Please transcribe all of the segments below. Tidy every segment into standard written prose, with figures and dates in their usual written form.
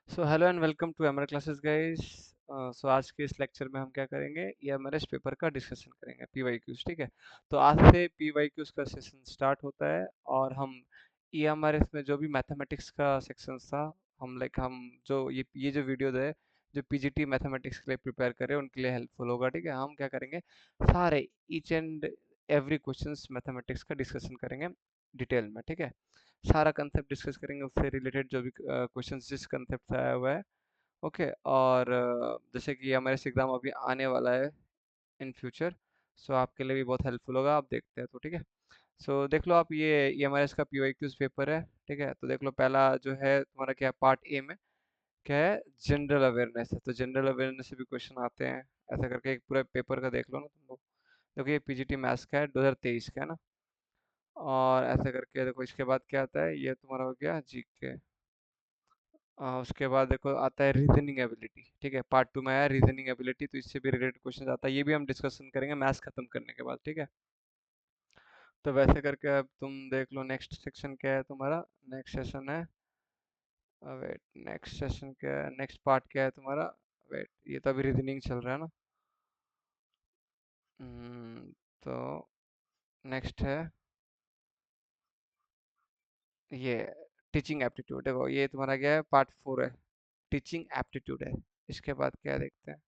So hello and welcome to MR classes guys. So आज के इस लेक्चर में हम क्या करेंगे, ईएमआरएस पेपर का डिस्कशन करेंगे, पीवाईक्यूज। ठीक है। तो आज से पीवाईक्यूज का सेशन स्टार्ट होता है और हम ईएमआरएस में जो भी मैथमेटिक्स का सेक्शन था, हम जो ये जो वीडियो है जो पीजीटी मैथमेटिक्स के लिए प्रिपेयर करें उनके लिए हेल्पफुल होगा। ठीक है। हम क्या करेंगे, सारे each and every questions mathematics का डिस्कशन करेंगे डिटेल में। ठीक है। सारा कंसेप्ट डिस्कस करेंगे, उससे रिलेटेड जो भी क्वेश्चन जिस कंसेप्ट से आया हुआ है। ओके। और जैसे कि हमारे एग्जाम अभी आने वाला है इन फ्यूचर, सो आपके लिए भी बहुत हेल्पफुल होगा। आप देखते हैं तो ठीक है। सो देख लो आप, ये हमारे इसका पीवाईक्यूज पेपर है। ठीक है। तो देख लो, पहला जो है तुम्हारा क्या पार्ट ए में क्या है, जनरल अवेयरनेस है। तो जनरल अवेयरनेस से भी क्वेश्चन आते हैं। ऐसा करके एक पूरा पेपर का देख लो ना तुम लोग। देखो ये पीजीटी मैथ्स का है, 2023 का है ना। और ऐसा करके देखो, इसके बाद क्या आता है, ये तुम्हारा हो गया जीके। उसके बाद देखो आता है रीजनिंग एबिलिटी। ठीक है। पार्ट 2 में आया रीजनिंग एबिलिटी, तो इससे भी रिलेटेड क्वेश्चन आता है। ये भी हम डिस्कशन करेंगे मैथ्स खत्म करने के बाद। ठीक है। तो वैसे करके अब तुम देख लो, नेक्स्ट सेक्शन क्या है तुम्हारा। नेक्स्ट सेशन है, वेट, नेक्स्ट सेशन क्या है, नेक्स्ट पार्ट क्या है तुम्हारा। वेट, ये तो अभी रीजनिंग चल रहा है ना। तो नेक्स्ट है ये टीचिंग एप्टीट्यूड। देखो ये तुम्हारा क्या है, पार्ट 4 है, टीचिंग एप्टीट्यूड है। इसके बाद क्या देखते हैं,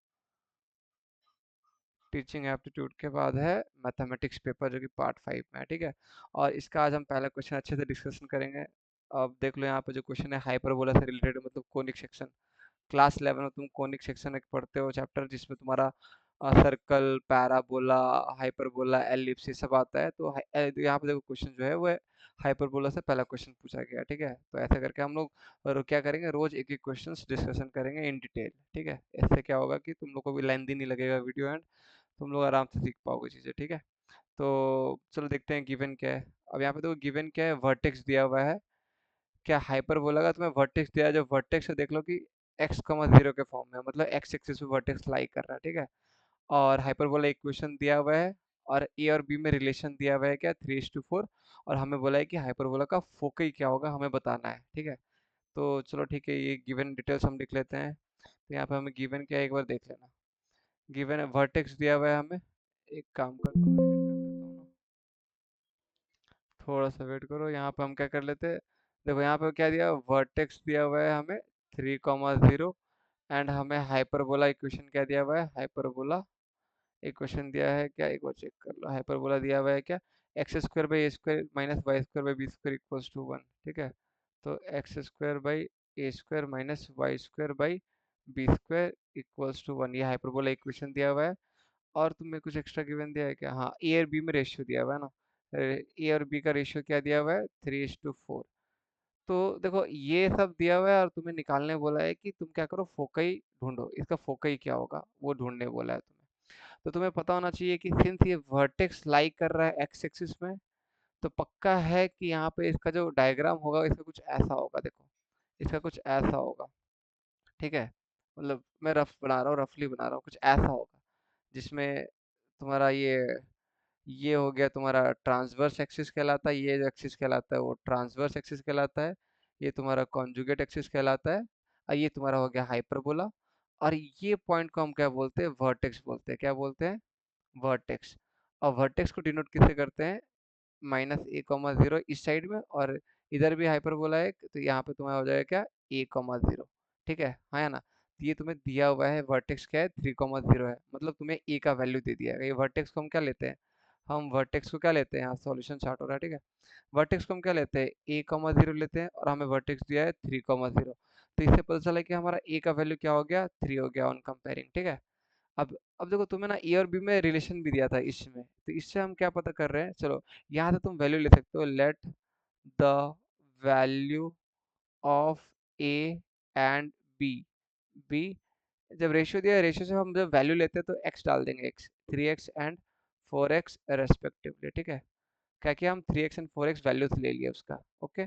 टीचिंग एप्टीट्यूड के बाद है मैथमेटिक्स पेपर, जो कि पार्ट 5 में है। ठीक है। और इसका आज हम पहला क्वेश्चन अच्छे से डिस्कशन करेंगे। अब देख लो यहाँ पे जो क्वेश्चन है, हाइपरबोला से रिलेटेड, मतलब कोनिक सेक्शन। क्लास 11 में तुम कोनिक सेक्शन एक पढ़ते हो चैप्टर, जिसमें तुम्हारा सर्कल, पैराबोला, हाइपरबोला, एलिप्स ये सब आता है। तो यहाँ पे देखो क्वेश्चन जो है वो हाइपरबोला से पहला क्वेश्चन पूछा गया। ठीक है। तो ऐसा करके हम लोग क्या करेंगे, रोज एक एक क्वेश्चन डिस्कशन करेंगे इन डिटेल। ठीक है। इससे क्या होगा कि तुम लोग को भी लेंदी नहीं लगेगा वीडियो, एंड तुम लोग आराम से सीख पाओगे चीज़ें। ठीक है। तो चलो देखते हैं गिवन क्या है। अब यहाँ पे देखो गिवन क्या है, वर्टेक्स दिया हुआ है। क्या हाइपरबोला का तुम्हें वर्टेक्स दिया है, जो वर्टेक्स है देख लो कि x, 0 के फॉर्म में, मतलब x एक्सिस पे वर्टेक्स लाई कर रहा है। ठीक है। और हाइपरबोला इक्वेशन दिया हुआ है, और ए और बी में रिलेशन दिया हुआ है क्या, 3:4। और हमें बोला है कि हाइपरबोला का फोकई क्या होगा, हमें बताना है। ठीक है। तो चलो ठीक है, ये गिवन डिटेल्स हम लिख लेते हैं। तो यहाँ पे हमें गिवन क्या है एक बार देख लेना। गिवन है वर्टेक्स दिया हुआ है हमें। एक काम करता हूँ, edit कर लेता हूँ ना। थोड़ा सा वेट करो, यहाँ पे हम क्या कर लेते हैं। देखो यहाँ पे क्या दिया, वर्टेक्स दिया हुआ है हमें 3,0। एंड हमें हाइपरबोला इक्वेशन क्या दिया हुआ है, हाइपरबोला इक्वेशन दिया है क्या, एक बार चेक कर लो। हाइपरबोला दिया हुआ है क्या, x² by a² minus y² by b² equals to 1। ठीक है। तो x² by a² minus y² by b² equals to 1, ये हाइपरबोला इक्वेशन दिया हुआ है। और तुम्हें कुछ एक्स्ट्रा गिवन दिया है क्या, हाँ ए और बी में रेशियो दिया हुआ है ना। ए और बी का रेशियो क्या दिया हुआ है, 3:4। तो देखो ये सब दिया हुआ है, और तुम्हें निकालने बोला है कि तुम क्या करो, फोकई ढूंढो, इसका फोकई क्या होगा वो ढूंढने बोला है तुम्हें। तो तुम्हें पता होना चाहिए कि सिंस ये वर्टेक्स लाई कर रहा है एक्स एक्सिस में, तो पक्का है कि यहाँ पे इसका जो डायग्राम होगा इसका कुछ ऐसा होगा। देखो इसका कुछ ऐसा होगा। ठीक है। मतलब मैं रफ बना रहा हूँ, रफली बना रहा हूँ, कुछ ऐसा होगा जिसमें तुम्हारा ये हो गया तुम्हारा ट्रांसवर्स एक्सिस कहलाता है, ये जो एक्सिस कहलाता है वो ट्रांसवर्स एक्सिस कहलाता है। ये तुम्हारा कॉन्जुगेट एक्सिस कहलाता है। और ये तुम्हारा हो गया हाइपरबोला। और ये पॉइंट को हम क्या बोलते हैं, वर्टेक्स बोलते हैं। क्या बोलते हैं, वर्टेक्स। और वर्टेक्स को डिनोट किससे करते हैं, -a,0 इस साइड में, और इधर भी हाइपरबोला है, तो यहाँ पे तुम्हारा हो जाएगा क्या, a,0। ठीक है, हाँ या ना। तो ये तुम्हें दिया हुआ है वर्टेक्स क्या है, 3,0 है, मतलब तुम्हें a का वैल्यू दे दिया है। ये वर्टेक्स को हम क्या लेते हैं, हम वर्टेक्स को क्या लेते हैं, यहाँ सॉल्यूशन स्टार्ट हो रहा है। ठीक है। वर्टेक्स को हम क्या लेते हैं, a,0 लेते हैं, और हमें वर्टेक्स दिया है 3,0। तो इससे पता चला कि हमारा a का वैल्यू क्या हो गया, 3 हो गया ऑन कंपेयरिंग। ठीक है। अब देखो तुम्हें ना ए और बी में रिलेशन भी दिया था इसमें, तो इससे हम क्या पता कर रहे हैं, चलो यहाँ से तुम वैल्यू ले सकते हो, let the value of a and b b. जब रेशियो दिया है, रेशियो से हम जब वैल्यू लेते हैं तो एक्स डाल देंगे, x 3x and 4x respectively. ठीक है। क्या किया, हम 3x एंड 4x वैल्यूज ले लिया उसका। ओके।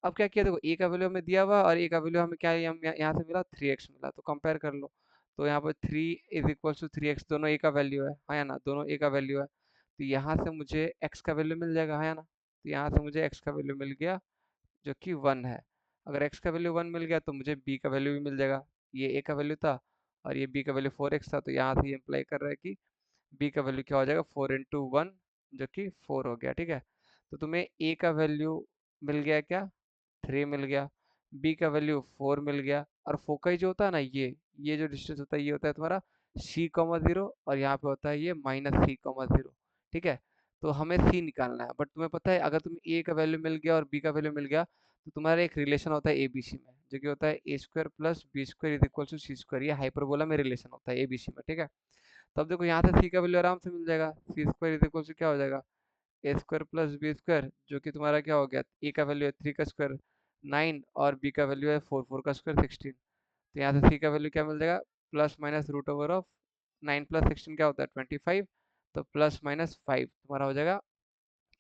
अब क्या किया, देखो ए का वैल्यू हमें दिया हुआ, और ए का वैल्यू हमें क्या है, हम यहाँ से मिला 3x मिला, तो कंपेयर कर लो। तो यहाँ पर 3 = 3x, दोनों ए का वैल्यू है, हाँ या ना, दोनों ए का वैल्यू है। तो यहाँ से मुझे x का वैल्यू मिल जाएगा, हाँ या ना। तो यहाँ से मुझे x का वैल्यू मिल गया, जो कि 1 है। अगर x का वैल्यू 1 मिल गया तो मुझे b का वैल्यू भी मिल जाएगा। ये a का वैल्यू था और ये b का वैल्यू 4x था, तो यहाँ से ये इम्प्लाई कर रहा है कि b का वैल्यू क्या हो जाएगा, 4 × 1 जो कि 4 हो गया। ठीक है, तो तुम्हें a का वैल्यू मिल गया क्या, 3 मिल गया, b का वैल्यू 4 मिल गया, और फोकाई जो होता है ना, ये जो डिस्टेंस होता है ये होता है तुम्हारा c,0 और यहाँ पे होता है ये -c,0। ठीक है, तो हमें c निकालना है, बट तुम्हें पता है अगर तुम्हें a का वैल्यू मिल गया और b का वैल्यू मिल गया तो तुम्हारा एक रिलेशन होता है एबीसी में, जो कि होता है a² + b² = c²। ये हाइपरबोला में रिलेशन होता है एबीसी में। ठीक है, तो अब देखो यहाँ से c का वैल्यू आराम से मिल जाएगा, c² क्या हो जाएगा, a² + b², जो कि तुम्हारा क्या हो गया, a का वैल्यू है 3 का स्क्वायर 9 और b का वैल्यू है 4, 4 का स्क्वायर 16। तो यहाँ से c का वैल्यू क्या मिल जाएगा, ±√9 + 16 क्या होता है 25, तो ±5 तुम्हारा हो जाएगा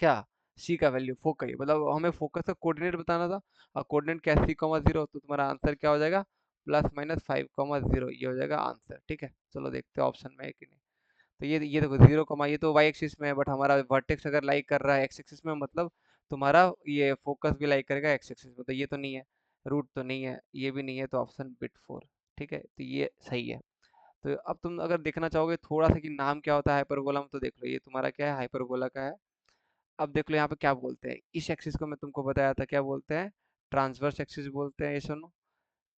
क्या, सी का वैल्यू फोकस, मतलब हमें फोकस का कोऑर्डिनेट बताना था, और कोऑर्डिनेट क्या है c,0, तो तुम्हारा आंसर क्या हो जाएगा ±5,0, ये हो जाएगा आंसर। ठीक है, चलो देखते हैं ऑप्शन में है कि नहीं। तो ये देखो 0, ये तो वाई एक्सिस में है, बट हमारा वर्टेक्स अगर लाइक कर रहा है एक्स एक्सिस में, मतलब तुम्हारा ये फोकस भी लाइक करेगा एक्स एक्सिस में, तो ये तो नहीं है, रूट तो नहीं है, ये भी नहीं है, तो ऑप्शन बिट 4। ठीक है, तो ये सही है। तो अब तुम अगर देखना चाहोगे थोड़ा सा कि नाम क्या होता है हाइपरबोला में, तो देख लो ये तुम्हारा क्या है, हाइपरबोला का है। अब देख लो यहाँ पे क्या बोलते हैं, इस एक्सिस को मैं तुमको बताया था क्या बोलते हैं, ट्रांसवर्स एक्सिस बोलते हैं, ये सुनो।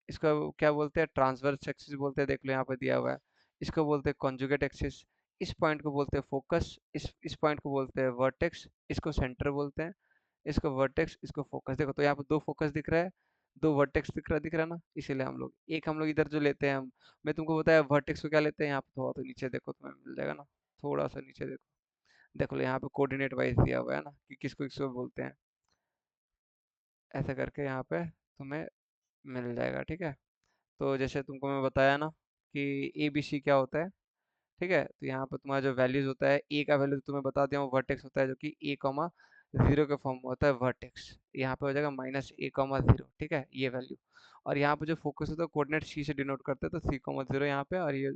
इसको क्या बोलते हैं, ट्रांसवर्स एक्सिस बोलते हैं, देख लो यहाँ पे दिया हुआ है। इसको बोलते हैं कॉन्जुगेट एक्सिस, इस पॉइंट को बोलते हैं फोकस, इस पॉइंट को बोलते हैं वर्टेक्स, इसको सेंटर बोलते हैं, इसको वर्टेक्स, इसको फोकस। देखो तो यहाँ पे दो फोकस दिख रहा है, दो वर्टेक्स दिख रहा है ना, इसीलिए हम लोग इधर जो लेते हैं हम, मैं तुमको बताया वर्टेक्स को क्या लेते हैं, यहाँ पे थोड़ा तो नीचे देखो तुम्हें मिल जाएगा ना, थोड़ा सा नीचे देखो, देख लो यहाँ पे कोऑर्डिनेट वाइज दिया हुआ है ना कि किसको किसको बोलते हैं, ऐसा करके यहाँ पे तुम्हें मिल जाएगा। ठीक है, तो जैसे तुमको मैं बताया ना कि ए बी सी क्या होता है। ठीक है, तो यहाँ पर तुम्हारा जो वैल्यूज होता है, ए का वैल्यू तुम्हें बता दिया हूँ वर्टेक्स होता है, जो कि a,0 के फॉर्म में होता है वर्टेक्स, यहाँ पे हो जाएगा -a,0। ठीक है, ये वैल्यू, और यहाँ पे जो फोकस होता है कोऑर्डिनेट सी से डिनोट करते हैं, तो c,0 यहाँ पे, और ये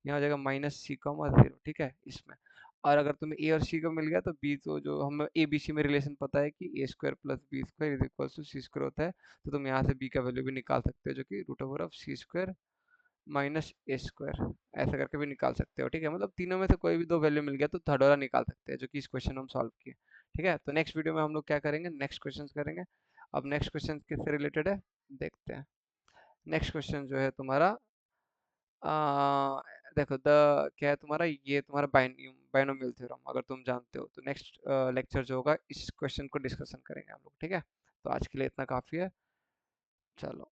यहाँ हो जाएगा -c,0। ठीक है, इसमें, और अगर तुम्हें ए और सी को मिल गया तो बी, तो जो हम ए बी सी में रिलेशन पता है कि a² + b² = c² होता है, तो तुम यहाँ से बी का वैल्यू भी निकाल सकते हो, जो कि √c² -a², ऐसा करके भी निकाल सकते हो। ठीक है, मतलब तीनों में से कोई भी दो वैल्यू मिल गया तो थर्ड वाला निकाल सकते हैं, जो कि इस क्वेश्चन में हम सॉल्व किए। ठीक है, तो नेक्स्ट वीडियो में हम लोग क्या करेंगे, नेक्स्ट क्वेश्चन करेंगे। अब नेक्स्ट क्वेश्चन किससे रिलेटेड है, देखते हैं। नेक्स्ट क्वेश्चन जो है तुम्हारा, आ, देखो क्या है तुम्हारा, ये तुम्हारा बाइनोमियल थ्योरम, अगर तुम जानते हो तो नेक्स्ट लेक्चर जो होगा इस क्वेश्चन को डिस्कशन करेंगे हम लोग। ठीक है, तो आज के लिए इतना काफ़ी है, चलो।